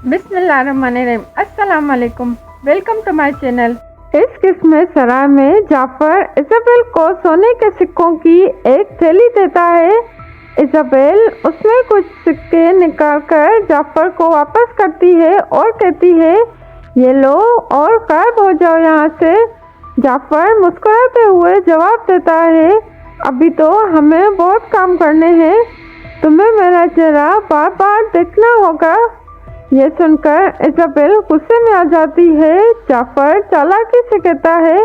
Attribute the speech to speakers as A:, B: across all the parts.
A: बिस्मिल्लाहिर्रहमानिर्रहीम। अस्सलाम वालेकुम। Welcome to my channel. इस किस्म सराय में जाफर इजाबेल को सोने के सिक्कों की एक थैली देता है। इजाबेल उसमें कुछ सिक्के निकालकर जाफर को वापस करती है और कहती है, ये लो और गायब हो जाओ यहाँ से। जाफर मुस्कुराते हुए जवाब देता है, अभी तो हमें बहुत काम करने हैं, तुम्हें मेरा चेहरा बार बार देखना होगा। यह सुनकर इजाबेल गुस्से में आ जाती है। जाफर चालाकी से कहता है,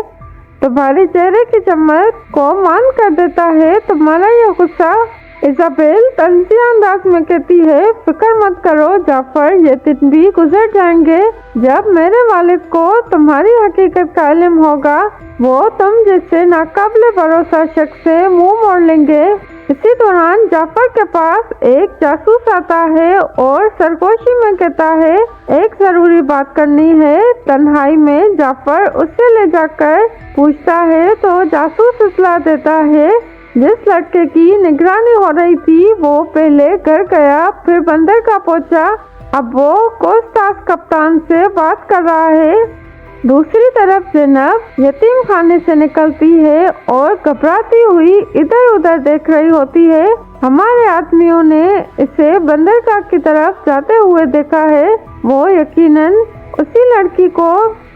A: तुम्हारे चेहरे की चमक को मान कर देता है तुम्हारा यह गुस्सा। इजाबेल तंजिया अंदाज में कहती है, फिक्र मत करो जाफर, ये दिन भी गुजर जाएंगे जब मेरे वालिद को तुम्हारी हकीकत का इल्म होगा। वो तुम जैसे नाकाबिले भरोसा शख्स से मुंह मोड़ लेंगे। इसी दौरान जाफर के पास एक जासूस आता है और सरगोशी में कहता है, एक जरूरी बात करनी है। तन्हाई में जाफर उससे ले जाकर पूछता है तो जासूस इत्तला देता है, जिस लड़के की निगरानी हो रही थी वो पहले घर गया, फिर बंदरगाह पहुंचा, अब वो कोस्तास कप्तान से बात कर रहा है। दूसरी तरफ ज़ैनब यतीम खाने से निकलती है और घबराती हुई इधर उधर देख रही होती है। हमारे आदमियों ने इसे बंदरगाह की तरफ जाते हुए देखा है, वो यकीनन उसी लड़की को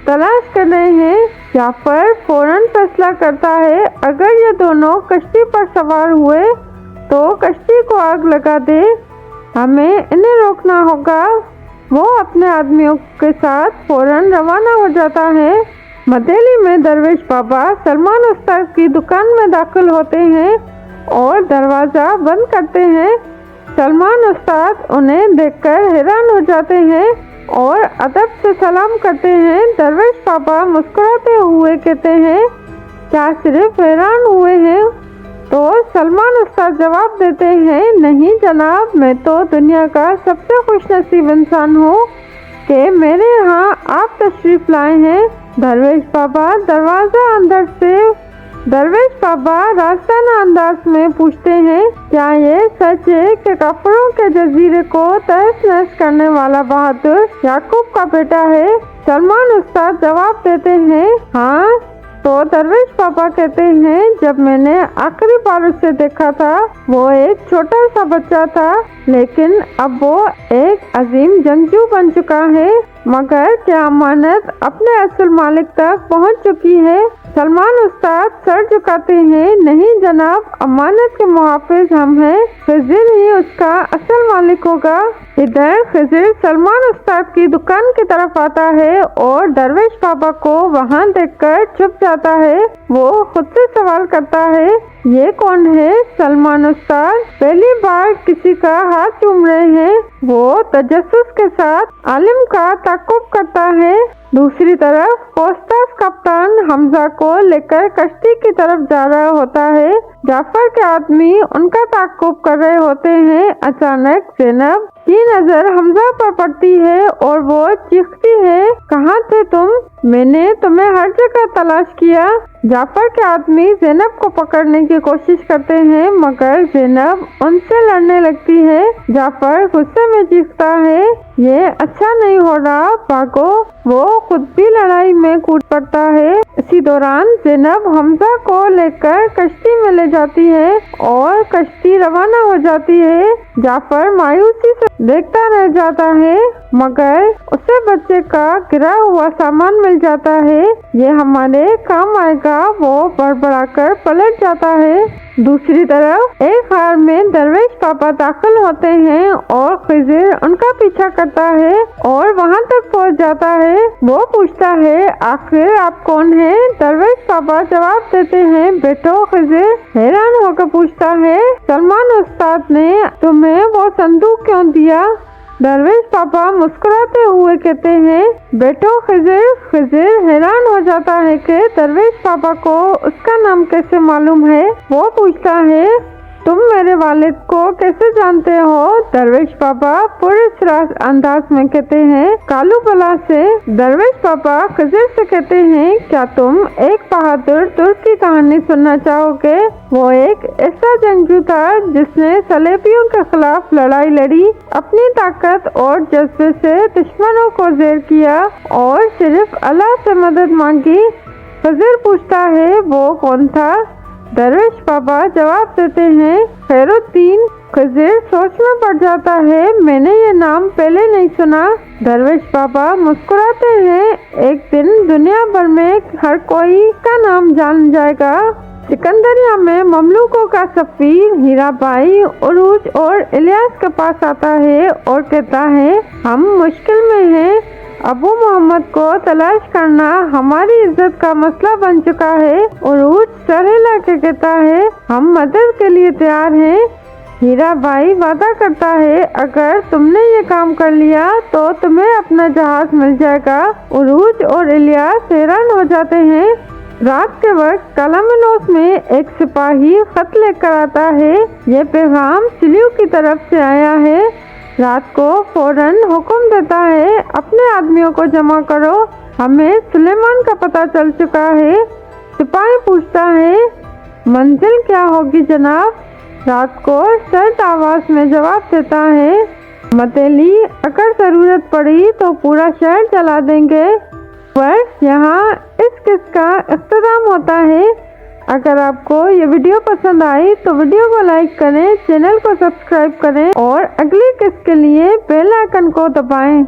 A: तलाश कर रहे हैं। जाफर फौरन फैसला करता है, अगर ये दोनों कश्ती पर सवार हुए तो कश्ती को आग लगा दे, हमें इन्हें रोकना होगा। वो अपने आदमियों के साथ फौरन रवाना हो जाता है। मदेली में दरवेश बाबा सलमान उस्ताद की दुकान में दाखिल होते हैं और दरवाज़ा बंद करते हैं। सलमान उस्ताद उन्हें देखकर हैरान हो जाते हैं और अदब से सलाम करते हैं। दरवेश बाबा मुस्कुराते हुए कहते हैं, क्या सिर्फ हैरान हुए हैं? तो सलमान उस्ताद जवाब देते हैं, नहीं जनाब, मैं तो दुनिया का सबसे खुशनसीब इंसान हूँ कि मेरे यहाँ आप तशरीफ लाए हैं। दरवेश बाबा रास्ताना अंदाज में पूछते हैं, क्या ये सच है कि काफिरों के जजीरे को तहस नहस करने वाला बहादुर याकूब का बेटा है? सलमान उस्ताद जवाब देते हैं, हाँ। तो दरवेश बाबा कहते हैं, जब मैंने आखिरी बार उसे देखा था वो एक छोटा सा बच्चा था, लेकिन अब वो एक अजीम जंगजू बन चुका है। मगर क्या अमानत अपने असल मालिक तक पहुंच चुकी है? सलमान उस्ताद सर झुकाते हैं, नहीं जनाब, अमानत के मुहाफिज हम हैं, खिज़िर ही उसका असल मालिक होगा। इधर खिज़िर सलमान उस्ताद की दुकान की तरफ आता है और दरवेश बाबा को वहां देखकर छुप जाता है। वो खुद से सवाल करता है, ये कौन है? सलमान उस्ताद पहली बार किसी का हाथ चूम रहे हैं। वो तजस्सुस के साथ आलिम का ताक़ुब करता है। दूसरी तरफ कोस्तास कप्तान हमजा को लेकर कश्ती की तरफ जा रहा होता है। जाफर के आदमी उनका ताक़ुब कर रहे होते हैं। अचानक ज़ैनब की नजर हमजा पर पड़ती है और वो चीखती है, कहाँ थे तुम? मैंने तुम्हें हर जगह तलाश किया। जाफर के आदमी ज़ैनब को पकड़ने की कोशिश करते हैं, मगर ज़ैनब उनसे लड़ने लगती है। जाफर गुस्से में चीखता है, ये अच्छा नहीं हो रहा, भागो। वो खुद भी लड़ाई में कूद पड़ता है। इसी दौरान ज़ैनब हमजा को लेकर कश्ती में ले जाती है और कश्ती रवाना हो जाती है। जाफर मायूसी से देखता रह जाता है, मगर उसे बच्चे का गिरा हुआ सामान मिल जाता है। ये हमारे काम आएगा। वो बड़बड़ाकर पलट जाता है। दूसरी तरफ एक हार में दरवेश बाबा दाखिल होते हैं और खिज़िर उनका पीछा करता है और वहां तक पहुंच जाता है। वो पूछता है, आखिर आप कौन हैं? दरवेश बाबा जवाब देते हैं, बेटो। खिज़िर हैरान होकर पूछता है, सलमान उस्ताद ने तुम्हें वो संदूक क्यों दिया? दरवेश बाबा मुस्कुराते हुए कहते हैं, बेटो खिज़िर। खिज़िर हैरान हो जाता है कि दरवेश बाबा को उसका नाम कैसे मालूम है। वो पूछता है, तुम मेरे वालिद को कैसे जानते हो? दरवेश पापा पूरे अंदाज में कहते हैं। कालू बला से दरवेश पापा खिज़र से कहते हैं, क्या तुम एक बहादुर तुर्क की कहानी सुनना चाहोगे? वो एक ऐसा जंगजू था जिसने सलेबियों के खिलाफ लड़ाई लड़ी, अपनी ताकत और जज्बे से दुश्मनों को ज़ेर किया और सिर्फ अल्लाह से मदद मांगी। खिज़र पूछता है, वो कौन था? दरवेश पापा जवाब देते हैं, खैरुद्दीन। खिज़र सोच में पड़ जाता है, मैंने ये नाम पहले नहीं सुना। दरवेश पापा मुस्कुराते हैं, एक दिन दुनिया भर में हर कोई का नाम जान जाएगा। सिकंदरिया में ममलूकों का सफीर हीराबाई उरूज और इलियास के पास आता है और कहता है, हम मुश्किल में हैं। अबू मोहम्मद को तलाश करना हमारी इज्जत का मसला बन चुका है। उरूज सर हिला के कहता है, हम मदद के लिए तैयार हैं। हीराबाई वादा करता है, अगर तुमने ये काम कर लिया तो तुम्हें अपना जहाज मिल जाएगा। उरूज और इलियास हैरान हो जाते हैं। रात के वक्त कालामिनोस में एक सिपाही खत लेकर आता है। ये पैगाम सिलियो की तरफ से आया है। रात को फौरन हुक्म देता है, अपने आदमियों को जमा करो, हमें सुलेमान का पता चल चुका है। सिपाही पूछता है, मंजिल क्या होगी जनाब? रात को सर्द आवाज में जवाब देता है, मतेली, अगर जरूरत पड़ी तो पूरा शहर जला देंगे। पर यहाँ इस किस्से का इख्तिताम होता है। अगर आपको ये वीडियो पसंद आई तो वीडियो को लाइक करें, चैनल को सब्सक्राइब करें और अगली किस्से के लिए बेल आइकन को दबाएं।